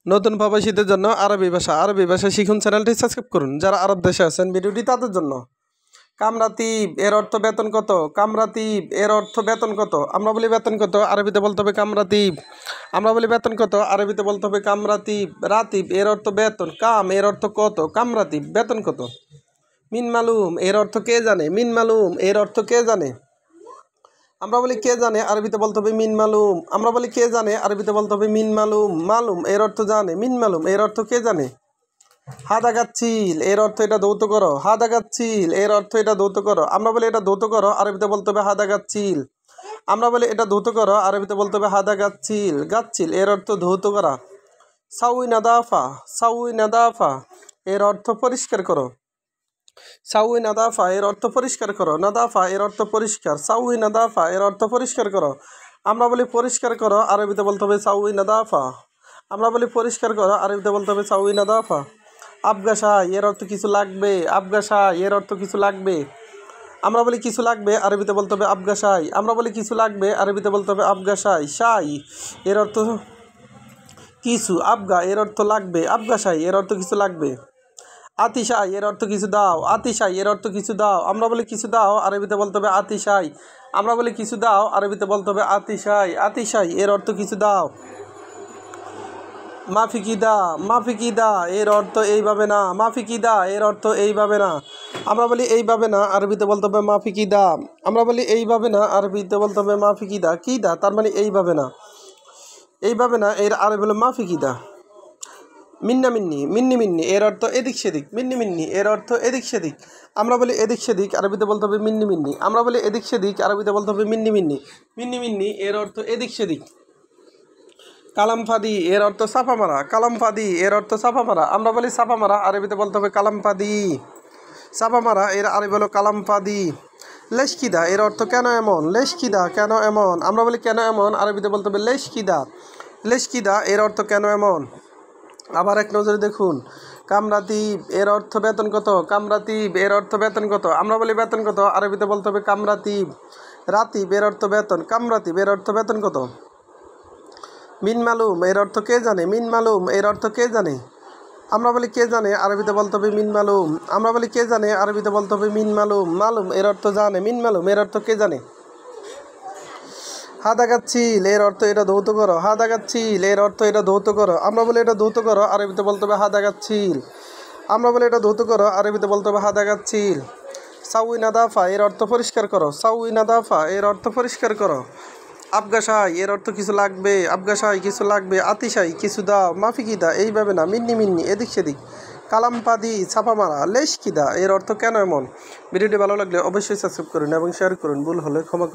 নতুন প্রবাসীদের জন্য আরবি ভাষা শিখুন চ্যানেলটি সাবস্ক্রাইব করুন। যারা আরব দেশে আছেন ভিডিওটি তাদের জন্য। কামরাতিব এর অর্থ বেতন কত? কামরাতিব এর অর্থ বেতন কত? আমরা বলি বেতন কত, আরবিতে বলতে হবে কামরাতিব। আমরা বলি বেতন কত, আরবিতে বলতে হবে কামরাতিব। রাতিব এর অর্থ বেতন, কাম এর অর্থ কত, কামরাতিব বেতন কত। মিন মালুম এর অর্থ কে জানে, মিন মালুম এর অর্থ কে জানে। আমরা বলি কে জানে, আরবিতে বলতে হবে মিন মালুম। আমরা বলি কে জানে, আরবিতে বলতে হবে মিন মালুম। মালুম এর অর্থ জানে, মিন মালুম এর অর্থ কে জানে। হাদা গাচ্ছিল এর অর্থ এটা ধৌত করো, হাদা গাচ্ছিল এর অর্থ এটা ধৌত করো। আমরা বলি এটা ধৌত করো, আরবিতে বলতে হবে হাদা গাচ্ছিল। আমরা বলি এটা ধৌত করো, আরবিতে বলতে হবে হাদা গাচ্ছিল। গাচ্ছিল এর অর্থ ধৌত করা। সাউই নাদাফা, সাউই নাদাফা এর অর্থ পরিষ্কার করো। সাউই নাদাফা এর অর্থ পরিষ্কার করো। নাদাফা এর অর্থ পরিষ্কার, সাউই নাদাফা এর অর্থ পরিষ্কার করো। আমরা বলি পরিষ্কার করো, আরবিতে বলতে হবে সাউই নাদাফা। আমরা বলি পরিষ্কার করো, আরবিতে বলতে হবে সাউই নাদাফা। আবগাসা এর অর্থ কিছু লাগবে, আবগাসা এর অর্থ কিছু লাগবে। আমরা বলি কিছু লাগবে, আরবিতে বলতে হবে আবগাসাই। আমরা বলি কিছু লাগবে, আরবিতে বলতে হবে আবগাসাই। সাই এর অর্থ কিছু, আবগা এর অর্থ লাগবে, আবগাসাই এর অর্থ কিছু লাগবে। আতিশাই এর অর্থ কিছু দাও, আতিশাই এর অর্থ কিছু দাও। আমরা বলি কিছু দাও, আরবিতে বলতে হবে আতিশাই। আমরা বলি কিছু দাও, আরবিতে বলতে হবে আতিশাই। আতিশাই এর অর্থ কিছু দাও। মাফিকিদা, মাফিকিদা এর অর্থ এইভাবে না, মাফিকিদা এর অর্থ এইভাবে না। আমরা বলি এইভাবে না, আরবিতে বলতে হবে মাফিকিদা। আমরা বলি এইভাবে না, আরবিতে বলতে হবে মাফিকিদা। কিদা তার মানে এইভাবে না, এইভাবে না এর আরবি হলো মাফিকিদা। মিন্না মিন্নি, মিন্নি মিন্নি এর অর্থ এদিক সেদিক, মিন্নি মিন্নি এর অর্থ এদিক সেদিক। আমরা বলি এদিক সেদিক, আরবিতে বলতে হবে মিন্নি মিন্নি। আমরা বলি এদিক সেদিক, আরবিতে বলতে হবে মিন্নি মিন্নি। মিন্নি মিন্নি এর অর্থ এদিক সেদিক। কালামফাদি এর অর্থ সাফা মারা, কালামফাদি এর অর্থ সাফা মারা। আমরা বলি সাফা মারা, আরবিতে বলতে হবে কালামফাদি। সাফা মারা এর আরবি হলো কালামফাদি। লেশকিদা এর অর্থ কেন এমন, লেশকিদা কেন এমন। আমরা বলি কেন এমন, আরবিতে বলতে হবে লেশকিদা। লেশকিদা এর অর্থ কেন এমন। আবার এক নজরে দেখুন, কামরাতিব এর অর্থ বেতন কত, কামরাতিব এর অর্থ বেতন কত। আমরা বলি বেতন কত, আরবিতে বলতে হবে কামরাতিব। রাতিব এর অর্থ বেতন, কামরাতিব এর অর্থ বেতন কত। মিন মালুম এর অর্থ কে জানে, মিন মালুম এর অর্থ কে জানে। আমরা বলি কে জানে, আরবিতে বলতে হবে মিন মালুম। আমরা বলি কে জানে, আরবিতে বলতে হবে মিন মালুম। মালুম এর অর্থ জানে, মিন মালুম এর অর্থ কে জানে। হাদা গাচ্ছিল এর অর্থ এটা ধৌত করো, হাদা গাচ্ছিল এর অর্থ এটা ধৌত করো। আমরা বলি এটা ধৌত করো, আরবিতে বলতে হবে হাদা গাচ্ছিল। আমরা বলি এটা ধৌত করো, আরবিতে বলতে হবে হাদা গাচ্ছিল। সাউই নাদাফা এর অর্থ পরিষ্কার করো, সাউই নাদাফা এর অর্থ পরিষ্কার করো। আবগাসাই এর অর্থ কিছু লাগবে, আবগাসাই কিছু লাগবে। আতিশাই কিছু দাও। মাফিকিদা এইভাবে না, মিন্নি মিন্নি এদিক সেদিক। কালামপাদি ছাপা মারা। লেশকিদা এর অর্থ কেন এমন। ভিডিওটি ভালো লাগলে অবশ্যই সাবস্ক্রাইব করুন এবং শেয়ার করুন। ভুল হলে ক্ষমা করুন।